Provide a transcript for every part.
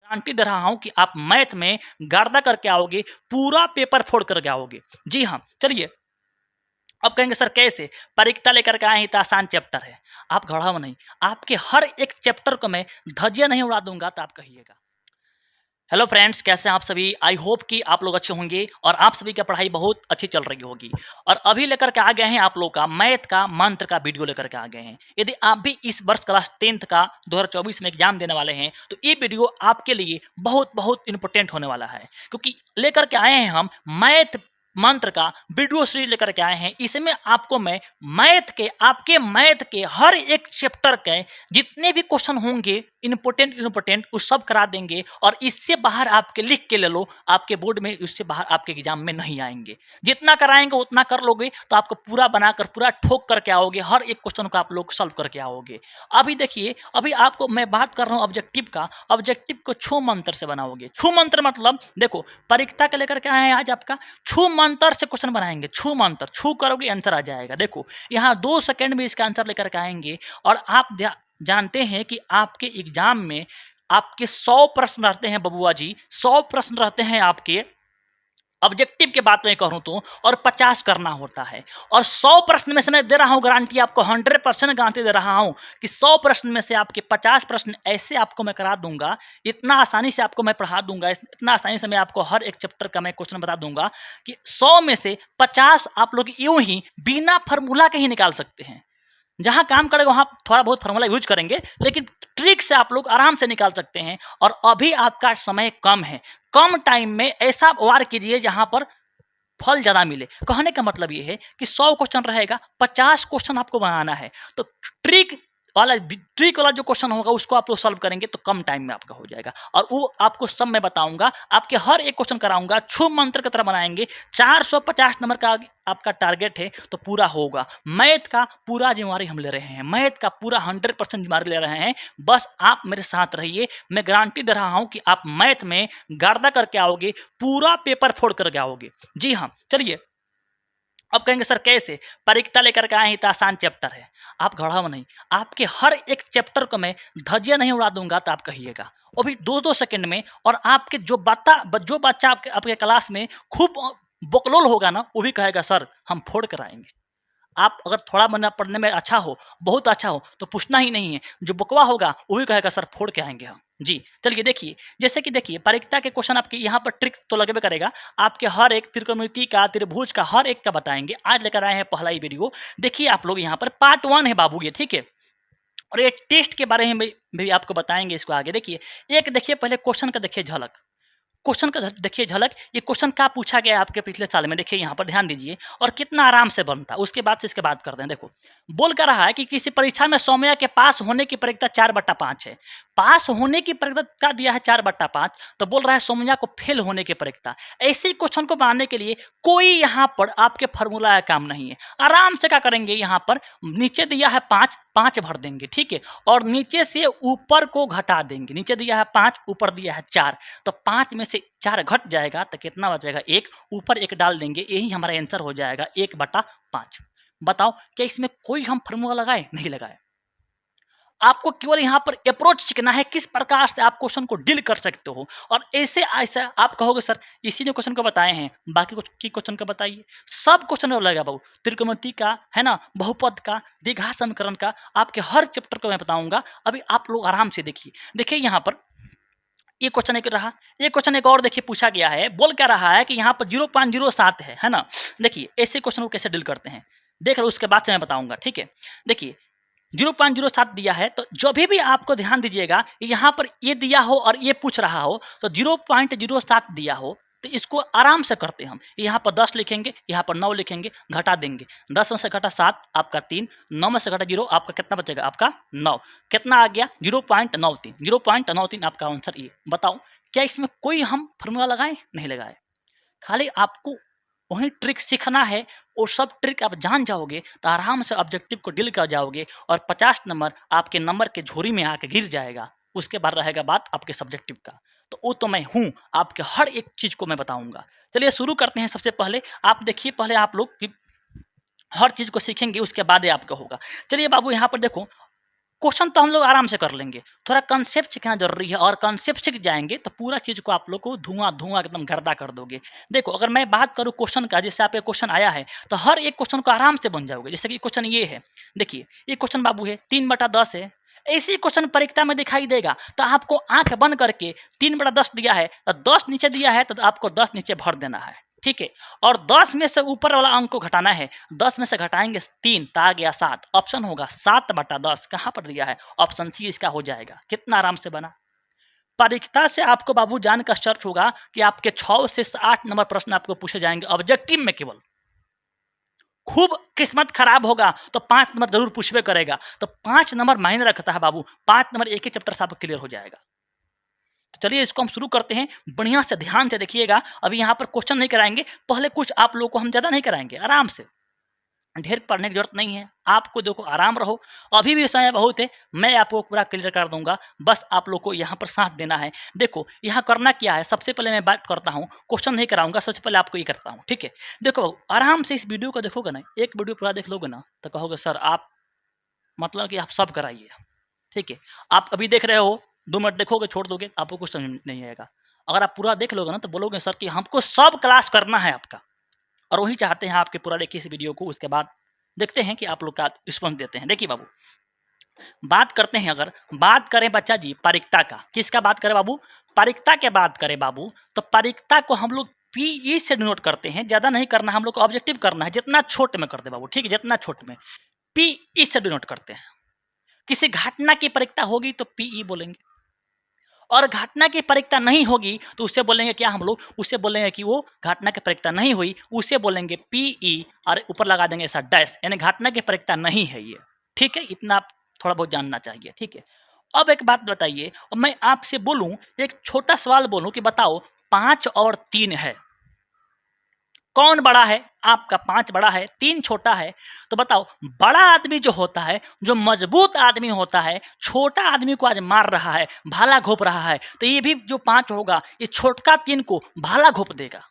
Guarantee दे रहा हूं कि आप मैथ में गर्दा करके आओगे, पूरा पेपर फोड़ करके आओगे। जी हाँ, चलिए अब कहेंगे सर कैसे, परीक्षा लेकर के आए हैं तो आसान चैप्टर है। आप घबराओ नहीं, आपके हर एक चैप्टर को मैं धज्जियां नहीं उड़ा दूंगा तो आप कहिएगा। हेलो फ्रेंड्स, कैसे हैं आप सभी। आई होप कि आप लोग अच्छे होंगे और आप सभी की पढ़ाई बहुत अच्छी चल रही होगी। और अभी लेकर के आ गए हैं आप लोग का मैथ का मंत्र का वीडियो लेकर के आ गए हैं। यदि आप भी इस वर्ष क्लास 10th का 2024 में एग्जाम देने वाले हैं तो ये वीडियो आपके लिए बहुत बहुत इंपॉर्टेंट होने वाला है, क्योंकि लेकर के आए हैं हम मैथ मंत्र का वीडियो सीरीज लेकर के आए हैं। इसमें आपको मैं आपके मैथ के हर एक चैप्टर के जितने भी क्वेश्चन होंगे इंपोर्टेंट उस सब करा देंगे। और इससे बाहर आपके लिख के ले लो, आपके बोर्ड में उससे बाहर आपके एग्जाम में नहीं आएंगे। जितना कराएंगे उतना कर लोगे तो आपको पूरा बनाकर पूरा ठोक करके आओगे, हर एक क्वेश्चन को आप लोग सॉल्व करके आओगे। अभी देखिए, अभी आपको मैं बात कर रहा हूँ ऑब्जेक्टिव का। ऑब्जेक्टिव को छू मंत्र से बनाओगे। छू मंत्र मतलब देखो, परीक्षा के लेकर के आए हैं आज आपका छू मंत्र से क्वेश्चन बनाएंगे। छू मंत्र, छू करोगे आंसर आ जाएगा। देखो यहाँ 2 सेकंड में इसका आंसर लेकर के आएंगे। और आप जानते हैं कि आपके एग्जाम में आपके 100 प्रश्न रहते हैं बबुआ जी, 100 प्रश्न रहते हैं आपके ऑब्जेक्टिव के बात में कहूँ तो, और 50 करना होता है। और 100 प्रश्न में से मैं दे रहा हूँ गारंटी, आपको 100% गारंटी दे रहा हूँ कि 100 प्रश्न में से आपके 50 प्रश्न ऐसे आपको मैं करा दूंगा, इतना आसानी से आपको मैं पढ़ा दूंगा, इतना आसानी से मैं आपको हर एक चैप्टर का मैं क्वेश्चन बता दूंगा कि 100 में से 50 आप लोग यूं ही बिना फार्मूला के ही निकाल सकते हैं। जहां काम करेगा वहां थोड़ा बहुत फार्मूला यूज करेंगे, लेकिन ट्रिक से आप लोग आराम से निकाल सकते हैं। और अभी आपका समय कम है, कम टाइम में ऐसा वार कीजिए जहां पर फल ज्यादा मिले। कहने का मतलब ये है कि 100 क्वेश्चन रहेगा, 50 क्वेश्चन आपको बनाना है। तो ट्रिक वाला जो क्वेश्चन होगा उसको आप लोग सॉल्व करेंगे तो कम टाइम में आपका हो जाएगा। और वो आपको सब मैं बताऊंगा, आपके हर एक क्वेश्चन कराऊंगा, छू मंत्र की तरह बनाएंगे। 450 नंबर का आपका टारगेट है तो पूरा होगा। मैथ का पूरा जिम्मेवारी हम ले रहे हैं, मैथ का पूरा 100% जिम्मेवारी ले रहे हैं। बस आप मेरे साथ रहिए, मैं गारंटी दे रहा हूं कि आप मैथ में गर्दा करके आओगे, पूरा पेपर फोड़ करके आओगे। जी हाँ, चलिए अब कहेंगे सर कैसे, परीक्षा लेकर के आए हैं तो आसान चैप्टर है। आप घबराओ नहीं, आपके हर एक चैप्टर को मैं धज्जियां नहीं उड़ा दूंगा तो आप कहिएगा, वो भी 2-2 सेकंड में। और आपके जो बच्चा आपके क्लास में खूब बकलोल होगा ना, वो भी कहेगा सर हम फोड़ कर आएंगे। आप अगर थोड़ा मना पढ़ने में अच्छा हो, बहुत अच्छा हो, तो पूछना ही नहीं है। जो बकवा होगा वो भी कहेगा सर फोड़ के आएंगे हम। जी चलिए देखिए, जैसे कि देखिए परीक्षा के क्वेश्चन आपके यहाँ पर ट्रिक तो लगभग करेगा। आपके हर एक त्रिकोणमिति का, त्रिभुज का, हर एक का बताएंगे। आज लेकर आए हैं पहला ही वीडियो। देखिए आप लोग यहाँ पर पार्ट 1 है बाबू ये, ठीक है। और ये टेस्ट के बारे में भी आपको बताएंगे इसको आगे। देखिए एक देखिए पहले क्वेश्चन का देखिए झलक, क्वेश्चन का देखिए झलक। ये क्वेश्चन क्या पूछा गया आपके पिछले साल में, देखिए यहाँ पर ध्यान दीजिए और कितना आराम से बनता है। उसके बाद से इसके बात करते हैं। देखो बोल कर रहा है कि किसी परीक्षा में सौम्या के पास होने की परीक्षा 4/5 है। पास होने की परीक्षा दिया है 4/5, तो बोल रहा है सौम्या को फेल होने की परीक्षा। ऐसे क्वेश्चन को बनाने के लिए कोई यहाँ पर आपके फार्मूला का काम नहीं है। आराम से क्या करेंगे, यहाँ पर नीचे दिया है 5 भर देंगे, ठीक है। और नीचे से ऊपर को घटा देंगे। नीचे दिया है 5, ऊपर दिया है 4, तो 5 में से 4 घट जाएगा तो कितना बचेगा 1, ऊपर 1 डाल देंगे, यही हमारा आंसर हो जाएगा 1/5। बताओ क्या इसमें कोई हम फार्मूला लगाए? नहीं लगाए। आपको केवल यहाँ पर अप्रोच सीखना है, किस प्रकार से आप क्वेश्चन को डील कर सकते हो। और ऐसे आप कहोगे सर इसी ने क्वेश्चन को बताए हैं, बाकी कुछ की क्वेश्चन का बताइए। सब क्वेश्चन लगेगा बाबू, त्रिकोणमिति का है ना, बहुपद का, द्विघात समीकरण का, आपके हर चैप्टर को मैं बताऊंगा। अभी आप लोग आराम से देखिए यहाँ पर ये क्वेश्चन एक रहा। ये क्वेश्चन एक और देखिए पूछा गया है, बोल क्या रहा है कि यहाँ पर 0.07 है ना। देखिए ऐसे क्वेश्चन को कैसे डील करते हैं देख लो, उसके बाद से मैं बताऊंगा, ठीक है। देखिए 0.07 दिया है, तो जो भी आपको ध्यान दीजिएगा, यहाँ पर ये दिया हो और ये पूछ रहा हो तो 0.07 दिया हो तो इसको आराम से करते हैं हम। यहाँ पर 10 लिखेंगे, यहाँ पर 9 लिखेंगे, घटा देंगे। 10 में से घटा 7 आपका 3, 9 में से घटा 0 आपका कितना बचेगा, आपका 9। कितना आ गया 0.93। 0.93 आपका आंसर ये। बताओ क्या इसमें कोई हम फार्मूला लगाए? नहीं लगाए। खाली आपको वही ट्रिक सीखना है, और सब ट्रिक आप जान जाओगे तो आराम से ऑब्जेक्टिव को डील कर जाओगे और 50 नंबर आपके नंबर के झोरी में आके गिर जाएगा। उसके बाद रहेगा बात आपके सब्जेक्टिव का, तो वो तो मैं हूँ, आपके हर एक चीज़ को मैं बताऊंगा। चलिए शुरू करते हैं। सबसे पहले आप देखिए, पहले आप लोग हर चीज़ को सीखेंगे, उसके बाद ही आपका होगा। चलिए बाबू यहाँ पर देखो, क्वेश्चन तो हम लोग आराम से कर लेंगे, थोड़ा कंसेप्ट सीखना जरूरी है, और कंसेप्ट सीख जाएंगे तो पूरा चीज को आप लोग को धुआं धुआं एकदम गर्दा कर दोगे। देखो अगर मैं बात करूँ क्वेश्चन का, जैसे आप एक क्वेश्चन आया है तो हर एक क्वेश्चन को आराम से बन जाओगे। जैसे कि क्वेश्चन ये है, देखिए ये क्वेश्चन बाबू है 3/10 है, ऐसे क्वेश्चन परीक्षा में दिखाई देगा तो आपको आंख बंद करके 3/10 दिया है तो 10 नीचे दिया है तो आपको 10 नीचे भर देना है, ठीक है। और 10 में से ऊपर वाला अंक को घटाना है, 10 में से घटाएंगे 3 तो आ गया 7, ऑप्शन होगा 7/10। कहाँ पर दिया है? ऑप्शन सी इसका हो जाएगा। कितना आराम से बना। परीक्षा से आपको बाबू जान का सर्च होगा कि आपके 6 से 8 नंबर प्रश्न आपको पूछे जाएंगे ऑब्जेक्टिव में केवल। खूब किस्मत खराब होगा तो 5 नंबर जरूर पूछबे करेगा, तो 5 नंबर मायने रखता है बाबू। 5 नंबर एक ही चैप्टर से आपको क्लियर हो जाएगा। तो चलिए इसको हम शुरू करते हैं, बढ़िया से ध्यान से देखिएगा। अभी यहाँ पर क्वेश्चन नहीं कराएंगे, पहले कुछ आप लोगों को हम ज़्यादा नहीं कराएंगे, आराम से, ढेर पढ़ने की जरूरत नहीं है आपको। देखो आराम रहो, अभी भी समय बहुत है, मैं आपको पूरा क्लियर कर दूंगा, बस आप लोग को यहाँ पर साथ देना है। देखो यहाँ करना क्या है, सबसे पहले मैं बात करता हूँ, क्वेश्चन नहीं कराऊंगा, सबसे पहले आपको ये करता हूँ, ठीक है। देखो आराम से इस वीडियो को देखोगे ना, एक वीडियो पूरा देख लोगे ना तो कहोगे सर आप मतलब कि आप सब कराइए, ठीक है। आप अभी देख रहे हो, 2 मिनट देखोगे छोड़ दोगे, आपको कुछ समझ नहीं आएगा। अगर आप पूरा देख लोगे ना तो बोलोगे सर कि हमको सब क्लास करना है आपका, और वही चाहते हैं आपके पूरा देखिए इस वीडियो को, उसके बाद देखते हैं कि आप लोग का रिस्पॉन्स देते हैं। देखिए बाबू बात करते हैं, अगर बात करें बच्चा जी परीक्षा का, किसका बात करें बाबू? परीक्षा के बात करें बाबू, तो परीक्षा को हम लोग पीई से डिनोट करते हैं, ज़्यादा नहीं करना, हम लोग को ऑब्जेक्टिव करना है, जितना छोटे में करते बाबू, ठीक है, जितना छोटे में पीई से डिनोट करते हैं। किसी घटना की परीक्षा होगी तो पीई बोलेंगे, और घटना की परीक्षा नहीं होगी तो उससे बोलेंगे क्या हम लोग? उससे बोलेंगे कि वो घटना की परीक्षा नहीं हुई, उससे बोलेंगे पीई, और ऊपर लगा देंगे ऐसा डैश, यानी घटना की परीक्षा नहीं है ये, ठीक है। इतना आप थोड़ा बहुत जानना चाहिए, ठीक है। अब एक बात बताइए, मैं आपसे बोलूं, एक छोटा सवाल बोलूं कि बताओ 5 और 3 है, कौन बड़ा है? आपका 5 बड़ा है, 3 छोटा है, तो बताओ बड़ा आदमी जो होता है, जो मजबूत आदमी होता है, छोटा आदमी को आज मार रहा है, भाला घोप रहा है, तो ये भी जो 5 होगा ये छोटका 3 को भाला घोप देगा।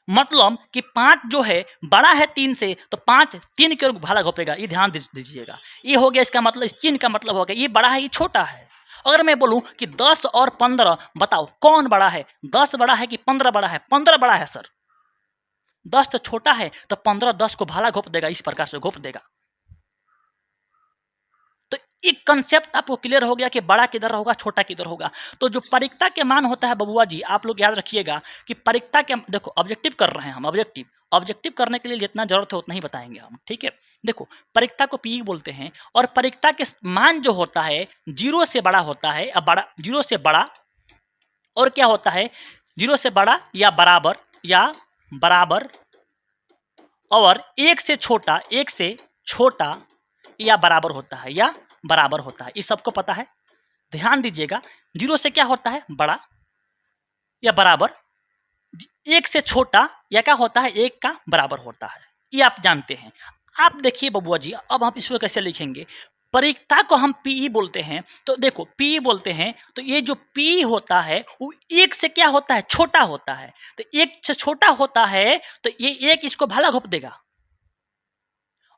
मतलब कि 5 जो है बड़ा है 3 से, तो 5 3 के ओर भाला घोपेगा, ये ध्यान दीजिएगा। ये हो गया इसका मतलब, इस चिन्ह का मतलब हो गया ये बड़ा है ये छोटा है। अगर मैं बोलूं कि 10 और 15 बताओ कौन बड़ा है? 10 बड़ा है कि 15 बड़ा है? 15 बड़ा है सर। 10 तो छोटा है, तो 15 10 को भाला घोप देगा, इस प्रकार से घोप देगा। तो एक कंसेप्ट आपको क्लियर हो गया कि बड़ा किधर होगा, छोटा किधर होगा। तो जो परीक्षा के मान होता है बबुआ जी, आप लोग याद रखिएगा कि परीक्षा के, देखो ऑब्जेक्टिव कर रहे हैं हम, ऑब्जेक्टिव करने के लिए जितना जरूरत है उतना ही बताएंगे हम, ठीक है। देखो परीक्षा को पी बोलते हैं, और परीक्षा के मान जो होता है 0 से बड़ा होता है, अब बड़ा 0 से बड़ा, और क्या होता है 0 से बड़ा या बराबर, और 1 से छोटा या बराबर होता है, ये सबको पता है। ध्यान दीजिएगा, 0 से क्या होता है? बड़ा या बराबर, 1 से छोटा या क्या होता है? 1 का बराबर होता है, ये आप जानते हैं। आप देखिए बबुआ जी, अब हम इसको कैसे लिखेंगे? परीक्षा को हम पीई बोलते हैं, तो देखो पीई बोलते हैं, तो ये जो पी होता है वो 1 से क्या होता है? छोटा होता है। तो 1 से छोटा होता है तो ये 1 इसको भाला घोप देगा,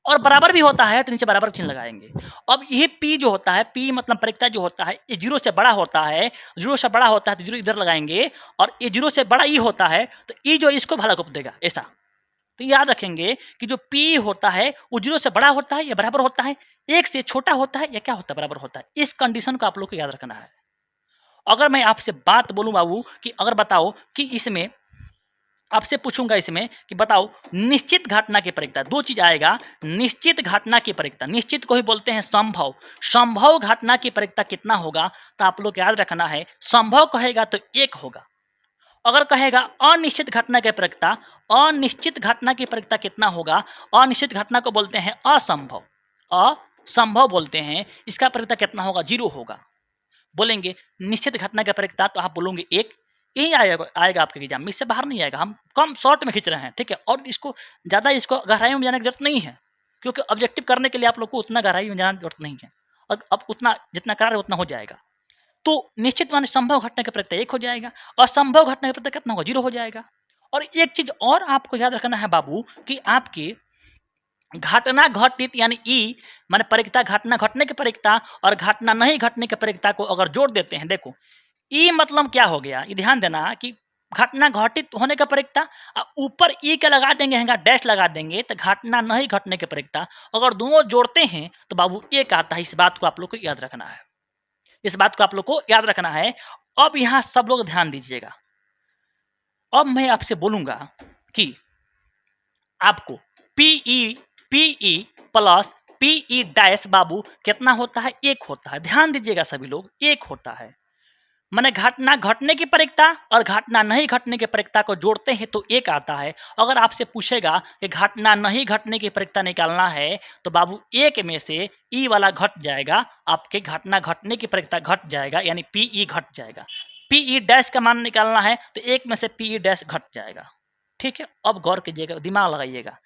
और बराबर भी होता है तो नीचे बराबर चिन्ह लगाएंगे। अब ये पी जो होता है, पी मतलब परीक्षा जो होता है, ये 0 से बड़ा होता है, 0 से बड़ा होता है तो 0 इधर लगाएंगे, और ये 0 से बड़ा ई होता है तो ई जो इसको भाला घोप देगा, ऐसा। तो याद रखेंगे कि जो पी होता है वो 0 से बड़ा होता है या बराबर होता है, 1 से छोटा होता है या क्या होता है? बराबर होता है। इस कंडीशन को आप लोग को याद रखना है। अगर मैं आपसे बात बोलूं बाबू कि अगर बताओ कि इसमें, आपसे पूछूंगा इसमें कि बताओ निश्चित घटना की परीक्षा, 2 चीज आएगा, निश्चित घटना की परीक्षा, निश्चित को ही बोलते हैं संभव घटना की परीक्षा कितना होगा? तो आप लोग याद रखना है, संभव कहेगा तो 1 होगा। अगर कहेगा अनिश्चित घटना की परीक्षा, अनिश्चित घटना की परीक्षा कितना होगा? अनिश्चित घटना को बोलते हैं असंभव बोलते हैं, इसका परीक्षा कितना होगा? 0 होगा। बोलेंगे निश्चित घटना की परीक्षा, तो आप बोलोगे 1, यही आएगा आपके एग्जाम में, इससे बाहर नहीं आएगा। हम कम शॉर्ट में खींच रहे हैं, ठीक है, और इसको ज़्यादा इसको गहराई में जाने की जरूरत नहीं है, क्योंकि ऑब्जेक्टिव करने के लिए आप लोग को उतना गहराई में जाने की जरूरत नहीं है, और अब उतना जितना करा रहे उतना हो जाएगा। तो निश्चित माने संभव घटना की परीक्षा 1 हो जाएगा, असंभव घटना की परीक्षा कितना होगा? 0 हो जाएगा। और एक चीज और आपको याद रखना है बाबू कि आपके घटना घटित यानी ई माने परिकता, घटना घटने की परिकता और घटना नहीं घटने की परिकता को अगर जोड़ देते हैं, देखो ई मतलब क्या हो गया, ये ध्यान देना कि घटना घटित होने का परिकता ऊपर ई के लगा देंगे, हैंगा डैश लगा देंगे तो घटना नहीं घटने की परिकता, अगर दोनों जोड़ते हैं तो बाबू एक आता है। इस बात को आप लोग को याद रखना है, इस बात को आप लोग को याद रखना है। अब यहाँ सब लोग ध्यान दीजिएगा, अब मैं आपसे बोलूंगा कि आपको पीई प्लस पीई डैश बाबू कितना होता है, एक होता है। ध्यान दीजिएगा सभी लोग, एक होता है। माने घटना घटने की परिकता और घटना नहीं घटने की परिकता को जोड़ते हैं तो एक आता है। अगर आपसे पूछेगा कि घटना नहीं घटने की परिकता निकालना है तो बाबू एक में से ई वाला घट जाएगा, आपके घटना घटने की परिकता घट जाएगा, यानी पीई घट जाएगा। पीई डैश का मान निकालना है तो एक में से पीई डैश घट जाएगा। ठीक है, अब गौर कीजिएगा, दिमाग लगाइएगा।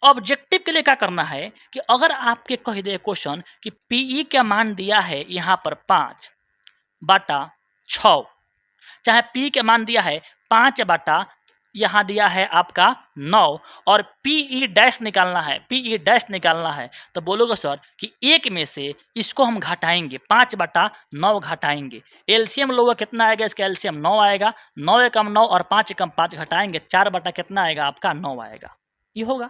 ऑब्जेक्टिव के लिए क्या करना है कि अगर आपके कह दे क्वेश्चन कि पीई का मान दिया है यहाँ पर 5/6, चाहे पी का मान दिया है 5/ यहाँ दिया है आपका 9 और पीई डैश निकालना है, पीई डैश निकालना है तो बोलोगे सर कि एक में से इसको हम घटाएंगे, 5/9 घटाएंगे। एलसीएम लोगे कितना आएगा, इसका एलसीएम 9 आएगा, 9 एकम 9 और 5 एकम 5 घटाएंगे, 4/ कितना आएगा आपका 9 आएगा। ये होगा।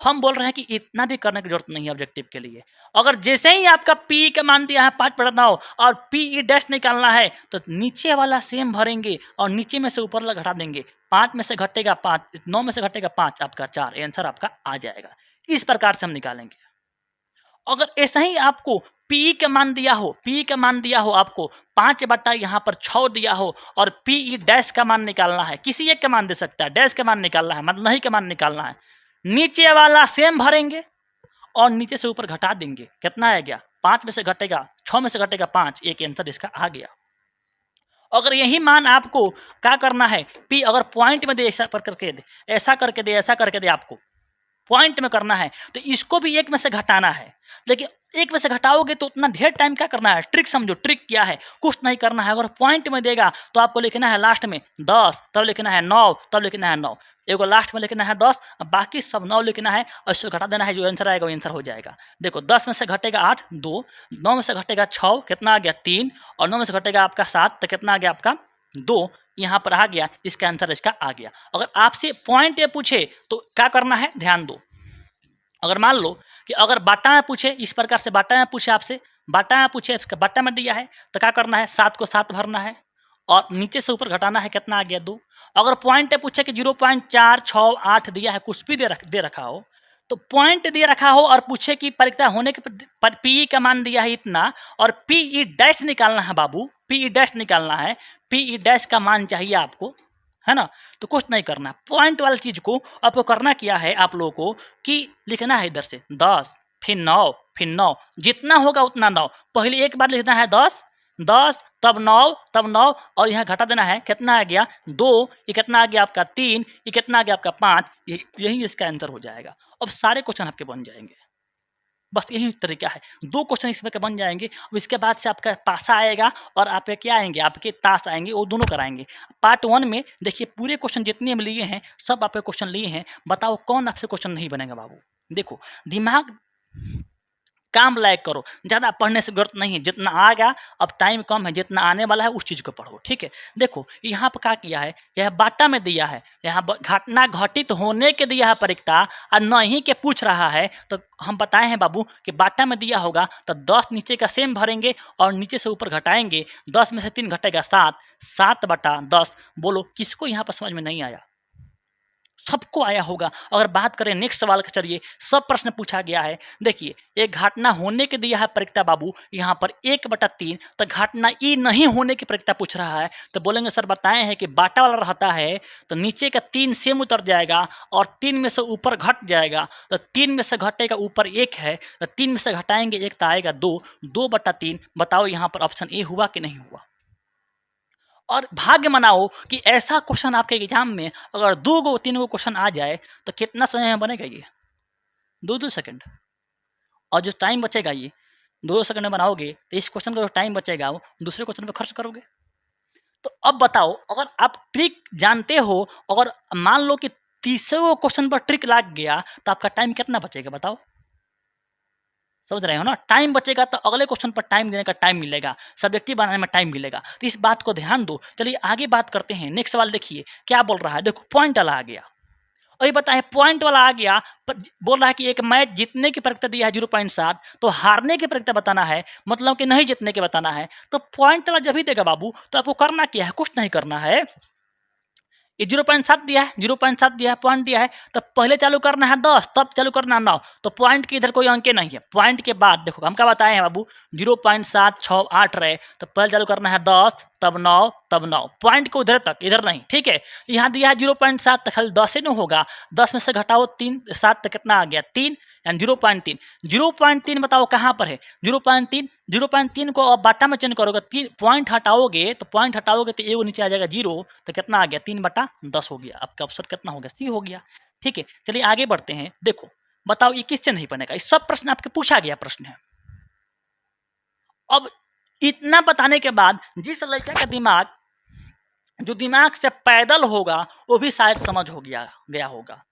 हम बोल रहे हैं कि इतना भी करने की जरूरत नहीं है ऑब्जेक्टिव के लिए। अगर जैसे ही आपका पी का मान दिया है 5/9 और पीई डैश निकालना है तो नीचे वाला सेम भरेंगे और नीचे में से ऊपर वाला घटा देंगे। 5 में से घटेगा 5, 9 में से घटेगा 5, आपका 4, आंसर आपका आ जाएगा। इस प्रकार से हम निकालेंगे। अगर ऐसा ही आपको पी का मान दिया हो, पी का मान दिया हो आपको 5/ यहाँ पर 6 दिया हो और पीई डैश का मान निकालना है, किसी एक का मान दे सकता है, डैश का मान निकालना है, मतलब नहीं का मान निकालना है, नीचे वाला सेम भरेंगे और नीचे से ऊपर घटा देंगे। कितना आ गया, 5 में से घटेगा 6 में से घटेगा 5, एक आंसर इसका आ गया। अगर यही मान आपको क्या करना है, पी अगर पॉइंट में दे, ऐसा करके दे, ऐसा करके दे, ऐसा करके दे, आपको पॉइंट में करना है तो इसको भी एक में से घटाना है। लेकिन एक में से घटाओगे तो उतना ढेर टाइम क्या करना है, ट्रिक समझो, ट्रिक क्या है, कुछ नहीं करना है। अगर पॉइंट में देगा तो आपको लिखना है लास्ट में 10, तब लिखना है 9, तब लिखना है 9, एगो लास्ट में लिखना है 10, बाकी सब 9 लिखना है और इसको घटा देना है, जो आंसर आएगा वो आंसर हो जाएगा। देखो 10 में से घटेगा 8, 2, 9 में से घटेगा 6, कितना आ गया 3, और 9 में से घटेगा आपका 7, तो कितना आ गया आपका 2, यहाँ पर आ गया, इसका आंसर इसका आ गया। अगर आपसे पॉइंट ये पूछे तो क्या करना है, ध्यान दो। अगर मान लो कि अगर बाटा में पूछे, इस प्रकार से बाटा में पूछे आपसे, बाटा में पूछे, बाटा में दिया है तो क्या करना है, 7 को 7 भरना है और नीचे से ऊपर घटाना है, कितना आ गया 2। अगर पॉइंट पूछे कि 0.4, 6, 8 दिया है, कुछ भी दे रखा हो, तो पॉइंट दे रखा हो और पूछे कि परिकता होने के पीई का मान दिया है इतना और पीई डैश निकालना है बाबू, पीई डैश निकालना है, पीई डैश का मान चाहिए आपको, है ना, तो कुछ नहीं करना। पॉइंट वाली चीज को आपको करना क्या है, आप लोगों को कि लिखना है इधर से 10, फिर 9, फिर 9, जितना होगा उतना 9, पहले एक बार लिखना है 10, 10, तब 9, तब 9 और यहाँ घटा देना है, कितना आ गया 2, ये कितना आ गया आपका 3, ये कितना आ गया आपका 5, यही इसका आंसर हो जाएगा। अब सारे क्वेश्चन आपके बन जाएंगे, बस यही तरीका है। 2 क्वेश्चन इसमें के बन जाएंगे। अब इसके बाद से आपका पासा आएगा और आपके क्या आएंगे, आपके ताश आएंगे, वो दोनों कराएंगे। पार्ट 1 में देखिए पूरे क्वेश्चन जितने हम लिए हैं सब आपके क्वेश्चन लिए हैं, बताओ कौन आपसे क्वेश्चन नहीं बनेगा बाबू। देखो दिमाग काम लायक करो, ज़्यादा पढ़ने से जरूरत नहीं है, जितना आएगा अब टाइम कम है, जितना आने वाला है उस चीज़ को पढ़ो, ठीक है। देखो यहाँ पर क्या किया है, यह बाटा में दिया है, यहाँ घटना घटित होने के दिया है परिकता और नहीं के पूछ रहा है, तो हम बताए हैं बाबू कि बाटा में दिया होगा तो 10 नीचे का सेम भरेंगे और नीचे से ऊपर घटाएंगे, 10 में से 3 घटेगा 7, 7/10। बोलो किसको यहाँ पर समझ में नहीं आया, सबको आया होगा। अगर बात करें नेक्स्ट सवाल का, चलिए सब प्रश्न पूछा गया है। देखिए एक घटना होने के दिया है परिकता बाबू, यहाँ पर 1/3, तो घटना ई नहीं होने की परिकता पूछ रहा है, तो बोलेंगे सर बताए हैं कि बाटा वाला रहता है तो नीचे का 3 सेम उतर जाएगा और 3 में से ऊपर घट जाएगा, तो 3 में से घटेगा ऊपर 1 है, तो 3 में से घटाएंगे 1 तो आएगा 2, 2/3। बताओ यहाँ पर ऑप्शन ए हुआ कि नहीं हुआ। और भाग्य मनाओ कि ऐसा क्वेश्चन आपके एग्जाम में अगर 2 3 क्वेश्चन आ जाए तो कितना समय में बनेगा, ये 2 सेकंड, और जो टाइम बचेगा ये 2 सेकंड में बनाओगे तो इस क्वेश्चन का जो टाइम बचेगा वो दूसरे क्वेश्चन पे खर्च करोगे। तो अब बताओ अगर आप ट्रिक जानते हो, अगर मान लो कि 30 क्वेश्चन पर ट्रिक लग गया तो आपका टाइम कितना बचेगा बताओ? समझ रहे हो ना? टाइम बचेगा तो अगले क्वेश्चन पर टाइम देने का टाइम मिलेगा, सब्जेक्टिव बनाने में टाइम मिलेगा। तो इस बात को ध्यान दो। चलिए आगे बात करते हैं। नेक्स्ट सवाल देखिए क्या बोल रहा है। देखो पॉइंट वाला आ गया और ये बताए पॉइंट वाला आ गया पर बोल रहा है कि एक मैच जीतने की प्रतिशत दिया है 0.7, तो हारने की प्रतिशत बताना है, मतलब कि नहीं जीतने के बताना है। तो पॉइंट वाला जब भी देगा बाबू तो आपको करना क्या है? कुछ नहीं करना है। ये 0.7 दिया है, 0.7 दिया है, पॉइंट दिया है, तो पहले चालू करना है 10, तब चालू करना 9। तो पॉइंट के इधर कोई अंक नहीं है। पॉइंट के बाद देखो हम क्या बताए हैं बाबू, 0.768 रहे तो पहले चालू करना है 10, तब 9, तब 9। पॉइंट को उधर तक, इधर नहीं, ठीक है। यहाँ दिया है 0.7 तो खाली 10 ही नहीं होगा, 10 में से घटाओ 3, 7 तो कितना आ गया 3 एंड 0.3। 0.3 बताओ कहाँ पर है? 0.3, 0.3 को अब बाटा में चेंज करोगे, 3 पॉइंट हटाओगे तो पॉइंट हटाओगे तो एगो नीचे आ जाएगा 0, तो कितना आ गया 3/10 हो गया। आपका ऑप्शन कितना हो गया? सी हो गया। ठीक है चलिए आगे बढ़ते हैं। देखो बताओ ये किससे नहीं बनेगा? ये सब प्रश्न आपके पूछा गया प्रश्न है। अब इतना बताने के बाद जिस लड़का का दिमाग जो दिमाग से पैदल होगा वो भी शायद समझ हो गया होगा,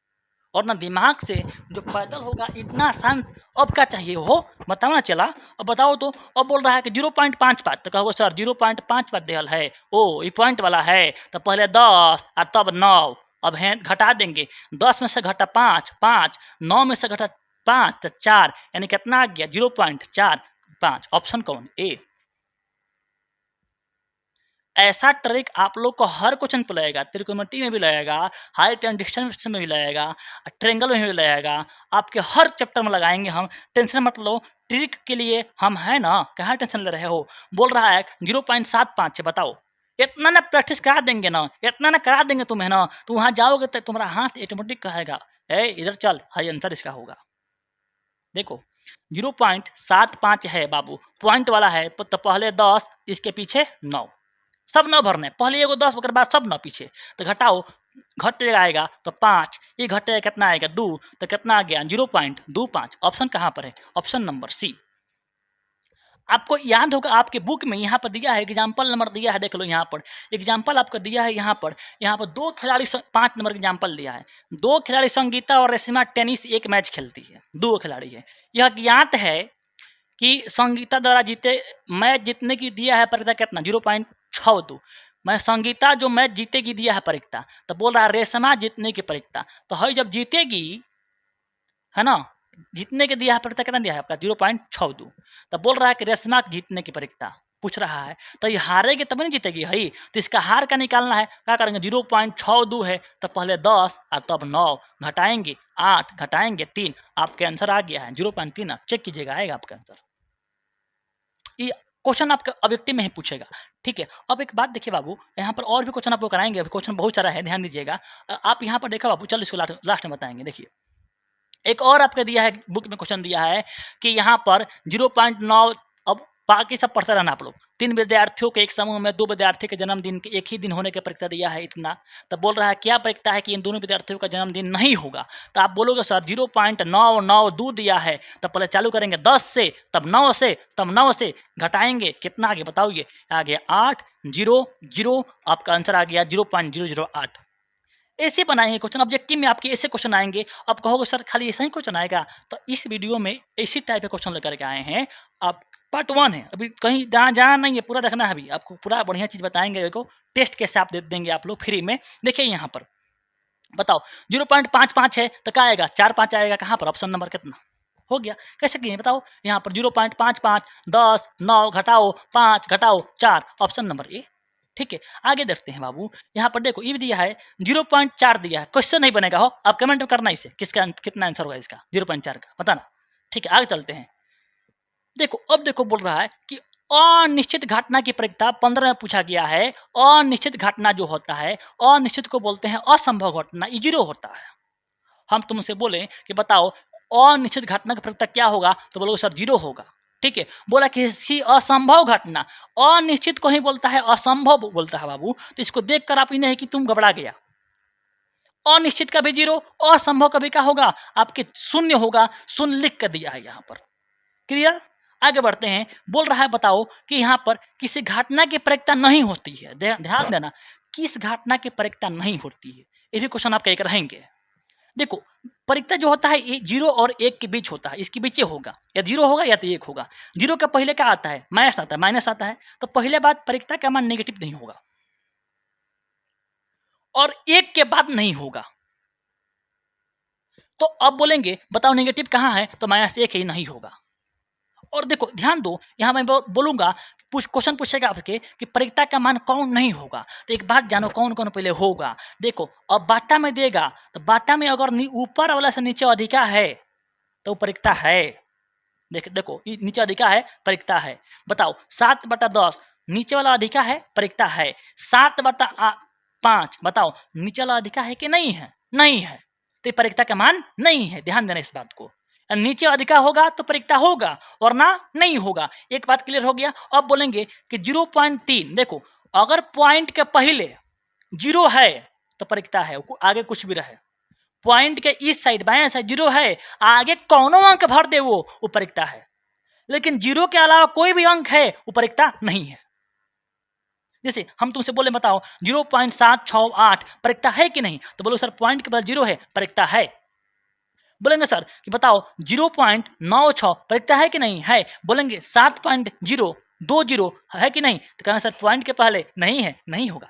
और ना दिमाग से जो पैदल होगा इतना आसान अब क्या चाहिए हो बताओ ना। चला अब बताओ तो। अब बोल रहा है कि 0.55, तो कहोगे सर 0.55 दियल है, ओ ये पॉइंट वाला है, तो पहले 10 और तब 9। अब है घटा देंगे, 10 में से घटा 5, 5, 9 में से घटा 5 तो 4, यानी कितना आ गया 0.45। ऑप्शन कौन? ए। ऐसा ट्रिक आप लोग को हर क्वेश्चन पे लगेगा, त्रिकोणमिति में भी लगेगा, हाइट एंड डिस्टेंस में भी लगेगा, ट्रेंगल में भी लगेगा, आपके हर चैप्टर में लगाएंगे हम। टेंशन मत लो, ट्रिक के लिए हम हैं ना, कहाँ टेंशन ले रहे हो। बोल रहा है 0.75 है, बताओ इतना ना प्रैक्टिस करा देंगे ना, इतना ना करा देंगे तुम्हें ना, तो वहाँ जाओगे तो तुम्हारा हाथ ऑटोमेटिक कहेगा ए इधर चल, हाई आंसर इसका होगा। देखो 0.75 है बाबू, पॉइंट वाला है तो पहले 10, इसके पीछे 9, सब 9 भरने, पहले एगो 10 ओकर बाद सब 9 पीछे, तो घटाओ, घट आएगा तो 5, ये घटे कितना आएगा 2, तो कितना आ गया 0.25। ऑप्शन कहाँ पर है? Option number C. आपको याद होगा आपके बुक में यहाँ पर दिया है, एग्जाम्पल नंबर दिया है, देख लो यहाँ पर एग्जाम्पल आपको दिया है। यहाँ पर 2 खिलाड़ी 5 नंबर एग्जाम्पल दिया है। 2 खिलाड़ी संगीता और रेशमा टेनिस एक मैच खेलती है, 2 खिलाड़ी है। यह ज्ञात है कि संगीता द्वारा मैच जीतने की दिया है परीक्षा कितना 0.62। मैं संगीता जो मैच जीतेगी दिया है परीक्षा, तो बोल रहा है रेशमा जीतने की परीक्षा, तो है जब जीतेगी है ना, जीतने के दिया है परीक्षा कितना दिया है आपका 0.62। तो बोल रहा है कि रेशमा जीतने की परीक्षा पूछ रहा है, तो ये हारेगी तब नहीं जीतेगी है, तो इसका हार का निकालना है। क्या करेंगे 0.62 है तो पहले 10 और तब 9, घटाएंगे 8, घटाएंगे 3, आपके आंसर आ गया है 0.3। आप चेक कीजिएगा आएगा आपका आंसर। ये क्वेश्चन आपका ऑब्जेक्टिव में ही पूछेगा। ठीक है अब एक बात देखिए बाबू, यहाँ पर और भी क्वेश्चन आपको कराएंगे, अभी क्वेश्चन बहुत सारा है, ध्यान दीजिएगा। आप यहाँ पर देखा बाबू, चलो इसको लास्ट में बताएंगे। देखिए एक और आपका दिया है बुक में क्वेश्चन दिया है कि यहाँ पर 0.9, अब बाकी सब पढ़ते रहना आप लोग। 3 विद्यार्थियों के एक समूह में 2 विद्यार्थी के जन्मदिन के एक ही दिन होने की परीक्षा दिया है इतना, तो बोल रहा है क्या परीक्षा है कि इन दोनों विद्यार्थियों का जन्मदिन नहीं होगा। तो आप बोलोगे सर 0.992 दिया है, तो पहले चालू करेंगे 10 से, तब 9 से, तब 9 से घटाएंगे, कितना आगे बताओ, ये आ गया 8, 0, 0, आपका आंसर आ गया 0.008। ऐसे बनाएंगे क्वेश्चन, ऑब्जेक्टिव में आपके ऐसे क्वेश्चन आएंगे। आप कहोगे सर खाली ऐसा ही क्वेश्चन आएगा, तो इस वीडियो में इसी टाइप के क्वेश्चन लेकर के आए हैं। आप पार्ट 1 है, अभी कहीं जहाँ नहीं है, पूरा देखना है। अभी आपको पूरा बढ़िया चीज़ बताएंगे, को टेस्ट कैसे आप दे देंगे आप लोग फ्री में। देखिए यहाँ पर बताओ 0.55 है तो क्या आएगा 4, 5 आएगा, कहाँ पर ऑप्शन नंबर कितना हो गया, कैसे किए बताओ। यहाँ पर 0.55, 10, 9 घटाओ 5 घटाओ 4, ऑप्शन नंबर ए। ठीक है आगे देखते हैं बाबू। यहाँ पर देखो ये भी दिया है 0.4 दिया है, क्वेश्चन नहीं बनेगा हो, आप कमेंट में करना इसे किसका कितना आंसर होगा इसका 0.4 का बताना। ठीक है आगे चलते हैं। देखो अब देखो बोल रहा है कि अनिश्चित घटना की परीक्षा 15 में पूछा गया है। अनिश्चित घटना जो होता है, अनिश्चित को बोलते हैं असंभव घटना, ये 0 होता है। हम तुमसे बोले कि बताओ अनिश्चित घटना की परीक्षा क्या होगा, तो बोलोगे सर 0 होगा। ठीक है बोला किसी असंभव घटना, अनिश्चित को ही बोलता है असंभव बोलता है बाबू। तो इसको देखकर आप ही नहीं कि तुम घबरा गया, अनिश्चित का भी 0, असंभव का भी क्या होगा आपके 0 होगा, 0 लिख कर दिया है यहाँ पर। क्लियर आगे बढ़ते हैं। बोल रहा है बताओ कि यहाँ पर किसी घटना की परीक्षा नहीं होती है, ध्यान देना, किस घटना की परीक्षा नहीं होती है, ये भी क्वेश्चन आपका एक रहेंगे। देखो परिक्ता जो होता है ये 0 और 1 के बीच होता है, इसके बीच ये होगा, या 0 होगा या तो 1 होगा। 0 के पहले क्या आता है? माइनस आता है, तो पहले बात परिक्ता का मान नेगेटिव नहीं होगा और 1 के बाद नहीं होगा। तो अब बोलेंगे बताओ नेगेटिव कहाँ है, तो -1 ही नहीं होगा। और देखो ध्यान दो, यहाँ मैं बोलूंगा क्वेश्चन पूछेगा आपके कि परिक्ता का मान कौन नहीं होगा, तो एक बात जानो कौन कौन पहले होगा। देखो अब बाटा में देगा, तो बाटा में अगर ऊपर वाला से नीचे अधिका है तो परिक्ता है। देखो नीचे अधिका है, परिक्ता है। बताओ 7/10 नीचे वाला अधिका है, परिक्ता है। 7/5 बताओ नीचे वाला अधिका है कि नहीं है? नहीं है, तो परिक्ता का मान नहीं है। ध्यान देना इस बात को, नीचे अधिका होगा तो परिक्ता होगा और ना नहीं होगा। एक बात क्लियर हो गया। अब बोलेंगे कि 0.3, देखो अगर पॉइंट के पहले 0 है तो परिक्ता है, आगे कुछ भी रहे। पॉइंट के इस साइड बाएं साइड 0 है, आगे कौनो अंक भर दे वो परिक्ता है। लेकिन 0 के अलावा कोई भी अंक है वो परिक्ता नहीं है। जैसे हम तुमसे बोले बताओ 0.768 परिक्ता है कि नहीं, तो बोलो सर पॉइंट के बाद 0 है, परिक्ता है। बोलेंगे सर कि बताओ 0.96 परिक्ता है कि नहीं है, बोलेंगे 7.020 है कि नहीं, तो कहेंगे सर पॉइंट के पहले नहीं है, नहीं होगा।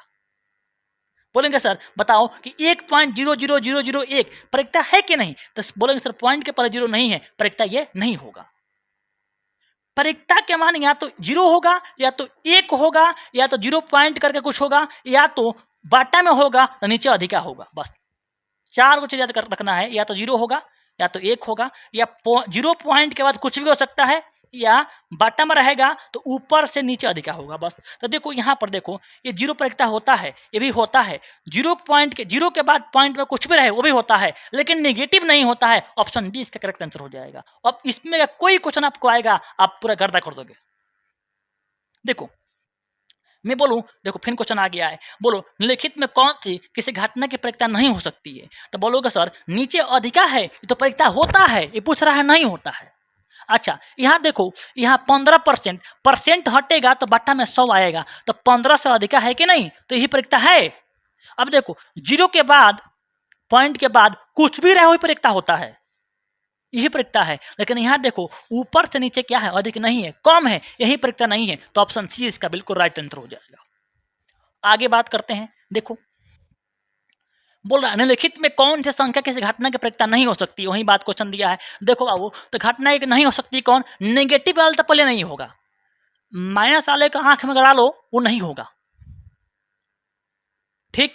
बोलेंगे सर बताओ कि 1.00001 परिक्ता है कि नहीं, तो बोलेंगे सर पॉइंट के पहले 0 नहीं है, परिक्ता ये नहीं होगा। परिक्ता के मान या तो 0 होगा या तो 1 होगा या तो 0 पॉइंट करके कुछ होगा, या तो बाटा में होगा तो नीचे अधिका होगा। बस 4 को चीज याद रखना है, या तो 0 होगा या तो 1 होगा, या 0 पॉइंट के बाद कुछ भी हो सकता है, या बाटा में रहेगा तो ऊपर से नीचे अधिका होगा। बस तो देखो यहाँ पर देखो ये 0 परिक्ता होता है, ये भी होता है। 0 पॉइंट के 0 के बाद पॉइंट में कुछ भी रहे वो भी होता है, लेकिन नेगेटिव नहीं होता है। ऑप्शन डी इसका करेक्ट आंसर हो जाएगा। अब इसमें कोई क्वेश्चन आपको आएगा आप पूरा गर्दा कर दोगे। देखो मैं बोलूं, देखो फिर क्वेश्चन आ गया है, बोलो निम्नलिखित में कौन सी किसी घटना की परिक्ता नहीं हो सकती है, तो बोलोगे सर नीचे अधिका है ये तो परिक्ता होता है, ये पूछ रहा है नहीं होता है। अच्छा यहाँ देखो, यहाँ 15% हटेगा तो बाटा में 100 आएगा, तो 15 से अधिका है कि नहीं, तो यही परिक्ता है। अब देखो 0 के बाद पॉइंट के बाद कुछ भी रहे वही परिक्ता होता है, यही परिक्ता है। लेकिन यहाँ देखो ऊपर से नीचे क्या है, अधिक नहीं है, कम है, यही परिक्ता नहीं है, तो ऑप्शन सी इसका बिल्कुल राइट आंसर हो जाएगा। आगे बात करते हैं। देखो बोल रहा है निम्नलिखित में कौन सी संख्या किसी घटना की परिक्ता नहीं हो सकती, वही बात क्वेश्चन दिया है। देखो बाबू तो घटना एक नहीं हो सकती कौन, नेगेटिव वाला तो पहले नहीं होगा, माइनस वाले का आंख में गड़ा लो वो नहीं होगा, ठीक,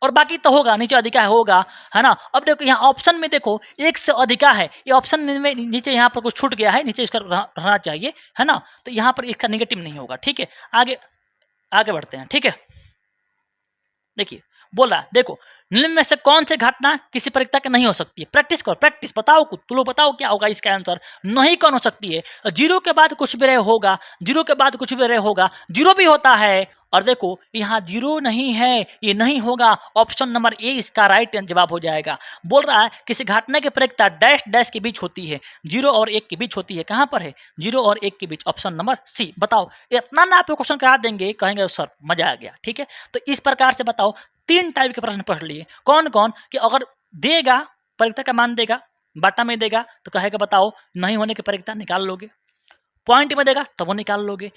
और बाकी तो होगा, नीचे अधिका होगा, है ना। अब देखो यहाँ ऑप्शन में देखो 1 से अधिका है, ये ऑप्शन में नीचे यहाँ पर कुछ छूट गया है, नीचे इसका रहना चाहिए, है ना, तो यहाँ पर इसका नेगेटिव नहीं होगा। ठीक है आगे बढ़ते हैं। ठीक है देखिए बोल रहा है, देखो निम्न में से कौन से घटना किसी परिक्ता के नहीं हो सकती है। प्रैक्टिस करो, प्रैक्टिस बताओ कुछ, तुम लोग बताओ क्या होगा इसका आंसर। नहीं कौन हो सकती है, 0 के बाद कुछ भी रहे होगा, 0 के बाद कुछ भी रहे होगा, 0 भी होता है। और देखो यहाँ 0 नहीं है, ये नहीं होगा, ऑप्शन नंबर ए इसका राइट जवाब हो जाएगा। बोल रहा है किसी घटना की परिक्ता डैश डैश के बीच होती है, 0 और 1 के बीच होती है। कहाँ पर है, 0 और 1 के बीच, ऑप्शन नंबर सी। बताओ इतना ना आपको क्वेश्चन करा देंगे, कहेंगे सर मजा आ गया। ठीक है तो इस प्रकार से बताओ 3 टाइप के प्रश्न पढ़ लिए। कौन कौन कि अगर देगा परिक्ता का मान देगा, बाटा में देगा तो कहेगा बताओ नहीं होने की परिक्ता निकाल लोगे, पॉइंट में देगा तो वो निकाल लोगे,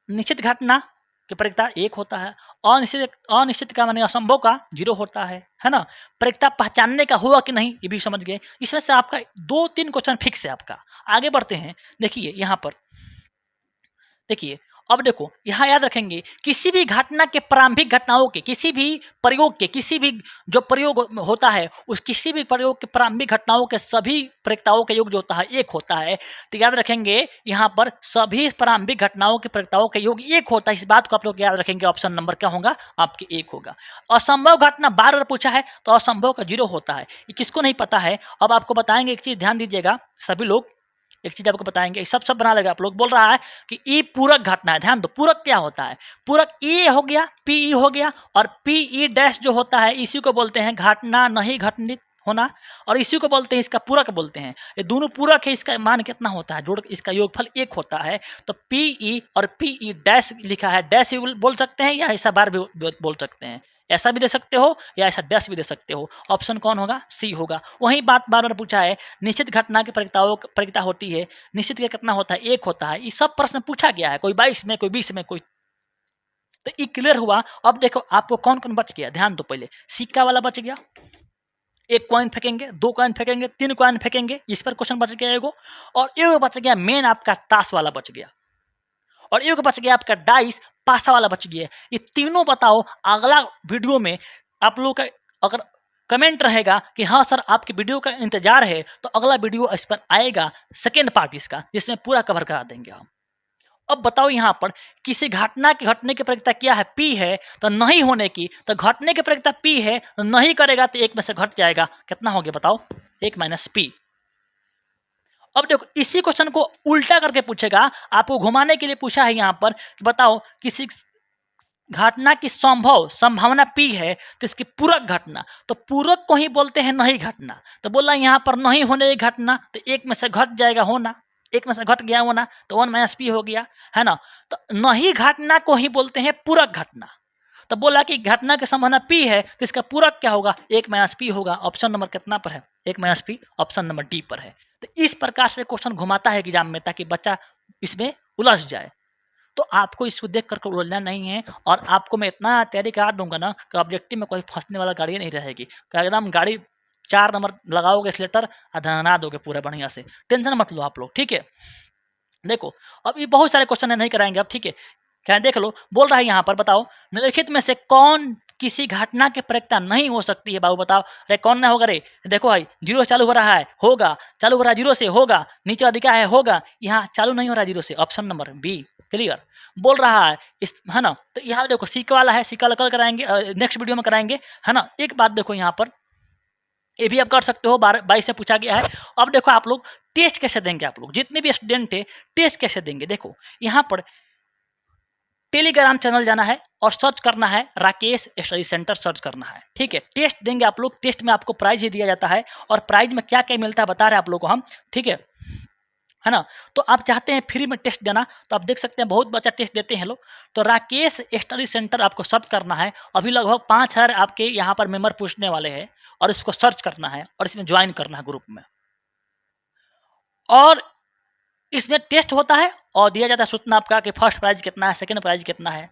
निश्चित घटना की परिक्ता 1 होता है, अनिश्चित का माने असंभव का 0 होता है ना। परिक्ता पहचानने का हुआ कि नहीं ये भी समझ गए। इसमें से आपका 2-3 क्वेश्चन फिक्स है आपका। आगे बढ़ते हैं। देखिए यहाँ पर देखिए, अब देखो यहाँ याद रखेंगे किसी भी घटना के प्रारंभिक घटनाओं के, किसी भी प्रयोग के, किसी भी जो प्रयोग होता है उस किसी भी प्रयोग के प्रारंभिक घटनाओं के सभी परिक्ताओं का योग जो होता है 1 होता है। तो याद रखेंगे यहाँ पर सभी प्रारंभिक घटनाओं के परिक्ताओं का योग 1 होता है। इस बात को आप लोग याद रखेंगे। ऑप्शन नंबर क्या होगा आपके 1 होगा। असंभव घटना बार बार पूछा है तो असंभव का 0 होता है। ये किसको नहीं पता है, अब आपको बताएंगे एक चीज, ध्यान दीजिएगा सभी लोग, एक चीज आपको बताएंगे, सब बना लेगा आप लोग। बोल रहा है कि ई पूरक घटना है। ध्यान दो पूरक क्या होता है, पूरक ई हो गया, पी ई हो गया, और पी ई डैश जो होता है इसी को बोलते हैं घटना नहीं घटित होना, और इसी को बोलते हैं, इसका पूरक बोलते हैं। ये दोनों पूरक है, इसका मान कितना होता है, जोड़ इसका योगफल 1 होता है। तो पीई और पीई डैश लिखा है, डैश भी बोल सकते हैं या ऐसा बार भी बोल सकते हैं, ऐसा भी दे सकते हो या ऐसा डैश भी दे सकते हो। ऑप्शन कौन होगा, सी होगा। वही बात बार बार पूछा है, निश्चित घटना की प्रक्रिया होती है, निश्चित का कितना होता है, 1 होता है। ये सब प्रश्न पूछा गया है, कोई 22 में, कोई 20 में, कोई। तो ये क्लियर हुआ। अब देखो आपको कौन कौन बच गया, ध्यान दो। पहले सिक्का वाला बच गया, 1 कॉइन फेंकेंगे, 2 कॉइन फेंकेंगे, 3 कॉइन फेंकेंगे, इस पर क्वेश्चन बच गया एगो। और एगो बच गया मेन आपका ताश वाला बच गया, और एगो बच गया आपका डाइस पासा वाला बच गया। ये तीनों बताओ, अगला वीडियो में आप लोगों का अगर कमेंट रहेगा कि हाँ सर आपके वीडियो का इंतजार है, तो अगला वीडियो इस पर आएगा, सेकेंड पार्ट इसका, जिसमें पूरा कवर करा देंगे हम। अब बताओ यहाँ पर किसी घटना के घटने की प्रक्रिया क्या है, पी है, तो नहीं होने की, तो घटने की प्रक्रिया पी है, तो नहीं करेगा तो 1 में से घट जाएगा, कितना हो गया बताओ, 1 माइनस पी। अब देखो इसी क्वेश्चन को उल्टा करके पूछेगा, आपको घुमाने के लिए पूछा है यहाँ पर कि बताओ किसी घटना की संभावना पी है, तो इसकी पूरक घटना, तो पूरक को ही बोलते हैं नहीं घटना। तो बोला यहाँ पर नहीं होने की घटना, तो 1 में से घट जाएगा होना, 1 में से घट गया होना, तो 1 माइनस पी हो गया, है ना। तो नहीं घटना को ही बोलते हैं पूरक घटना। तो बोला कि घटना की संभावना पी है, तो इसका पूरक क्या होगा, 1 माइनस पी होगा। ऑप्शन नंबर कितना पर है, 1 minus P, option number D पर है। तो इस प्रकार से क्वेश्चन घुमाता है एग्जाम में, ताकि बच्चा इसमें उलझ जाए। तो आपको इसको देख कर उलझना नहीं है, और आपको मैं इतना तैयारी करा दूंगा ना कि ऑब्जेक्टिव में कोई फंसने वाला गाड़ी नहीं रहेगी। एकदम गाड़ी 4 नंबर लगाओगे स्लेटर, धना दोगे पूरा बढ़िया से, टेंशन मत लो आप लोग, ठीक है। देखो अब ये बहुत सारे क्वेश्चन नहीं कराएंगे अब, ठीक है। क्या देख लो, बोल रहा है यहाँ पर, बताओ निम्नलिखित में से कौन किसी घटना की प्रक्रिया नहीं हो सकती है। बाबू बताओ, अरे कौन ना होगा रे, देखो भाई 0 चालू हो रहा है, होगा, चालू हो रहा है 0 से, होगा, नीचे अधिका है, होगा, यहाँ चालू नहीं हो रहा है 0 से, ऑप्शन नंबर बी क्लियर बोल रहा है इस, है ना। तो यहाँ देखो सिक्का वाला है, सिक्का कल कराएंगे, नेक्स्ट वीडियो में कराएंगे, है ना। एक बात देखो यहाँ पर, ये भी आप कर सकते हो, 22 से पूछा गया है। अब देखो आप लोग टेस्ट कैसे देंगे, आप लोग जितने भी स्टूडेंट थे टेस्ट कैसे देंगे। देखो यहाँ पर टेलीग्राम चैनल जाना है और सर्च करना है राकेश स्टडी सेंटर, सर्च करना है, ठीक है। टेस्ट देंगे आप लोग, टेस्ट में आपको प्राइज ही दिया जाता है, और प्राइज में क्या क्या मिलता है बता रहे हैं आप लोग को हम, ठीक है ना। तो आप चाहते हैं फ्री में टेस्ट देना, तो आप देख सकते हैं बहुत बच्चा टेस्ट देते हैं लोग। तो राकेश स्टडी सेंटर आपको सर्च करना है, अभी लगभग 5000 आपके यहाँ पर मेंबर पूछने वाले हैं, और इसको सर्च करना है और इसमें ज्वाइन करना है ग्रुप में। और इसमें टेस्ट होता है और दिया जाता है सूचना आपका कि फर्स्ट प्राइज कितना है, सेकंड प्राइज कितना है।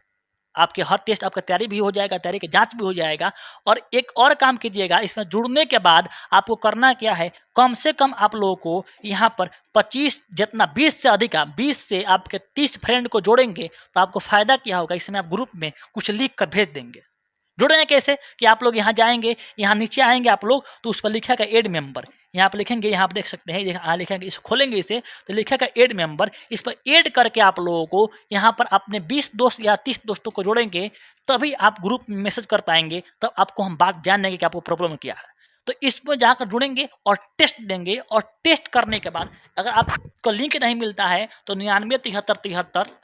आपके हर टेस्ट आपका तैयारी भी हो जाएगा, तैयारी की जांच भी हो जाएगा। और एक और काम कीजिएगा, इसमें जुड़ने के बाद आपको करना क्या है, कम से कम आप लोगों को यहाँ पर 25 जितना 20 से अधिक, 20 से आपके 30 फ्रेंड को जोड़ेंगे तो आपको फ़ायदा क्या होगा, इसमें आप ग्रुप में कुछ लिख कर भेज देंगे। जुड़ेंगे कैसे कि आप लोग यहाँ जाएंगे, यहाँ नीचे आएंगे आप लोग, तो उस पर लिखेगा एड मेंबर, यहाँ पर लिखेंगे, यहाँ पर देख सकते हैं, यहाँ लिखेंगे, इसको खोलेंगे इसे, तो लिखेगा एड मेंबर। इस पर ऐड करके आप लोगों को यहाँ पर अपने 20 दोस्त या 30 दोस्तों को जोड़ेंगे, तभी आप ग्रुप में मैसेज कर पाएंगे, तब आपको हम बात जान लेंगे कि आपको प्रॉब्लम क्या है। तो इसमें जाकर जुड़ेंगे और टेस्ट देंगे, और टेस्ट करने के बाद अगर आपको लिंक नहीं मिलता है तो 99 73 73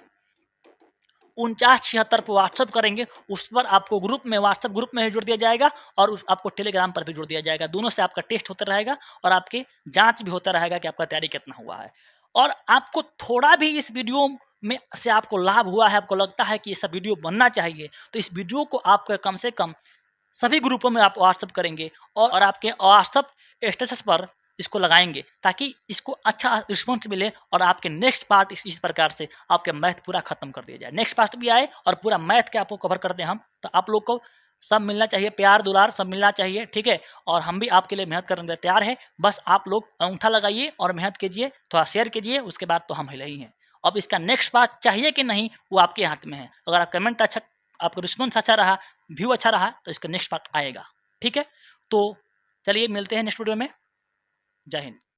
49 76 पर व्हाट्सअप करेंगे, उस पर आपको ग्रुप में, व्हाट्सअप ग्रुप में जुड़ दिया जाएगा, और आपको टेलीग्राम पर भी जुड़ दिया जाएगा। दोनों से आपका टेस्ट होता रहेगा और आपके जांच भी होता रहेगा कि आपका तैयारी कितना हुआ है। और आपको थोड़ा भी इस वीडियो में से आपको लाभ हुआ है, आपको लगता है कि ये सब वीडियो बनना चाहिए, तो इस वीडियो को आपको कम से कम सभी ग्रुपों में आप व्हाट्सअप करेंगे, और आपके व्हाट्सअप स्टेटस पर इसको लगाएंगे, ताकि इसको अच्छा रिस्पॉन्स मिले, और आपके नेक्स्ट पार्ट इस प्रकार से आपके मैथ पूरा खत्म कर दिया जाए, नेक्स्ट पार्ट भी आए और पूरा मैथ के आपको कवर कर दें हम। तो आप लोग को सब मिलना चाहिए, प्यार दुलार सब मिलना चाहिए, ठीक है। और हम भी आपके लिए मेहनत करने के लिए तैयार है, बस आप लोग अंगूठा लगाइए और मेहनत कीजिए, थोड़ा शेयर कीजिए, उसके बाद तो हम हिले ही हैं। अब इसका नेक्स्ट पार्ट चाहिए कि नहीं वो आपके हाथ में है। अगर आप कमेंट अच्छा, आपका रिस्पॉन्स अच्छा रहा, व्यू अच्छा रहा, तो इसका नेक्स्ट पार्ट आएगा, ठीक है। तो चलिए मिलते हैं नेक्स्ट वीडियो में। जय हिंद।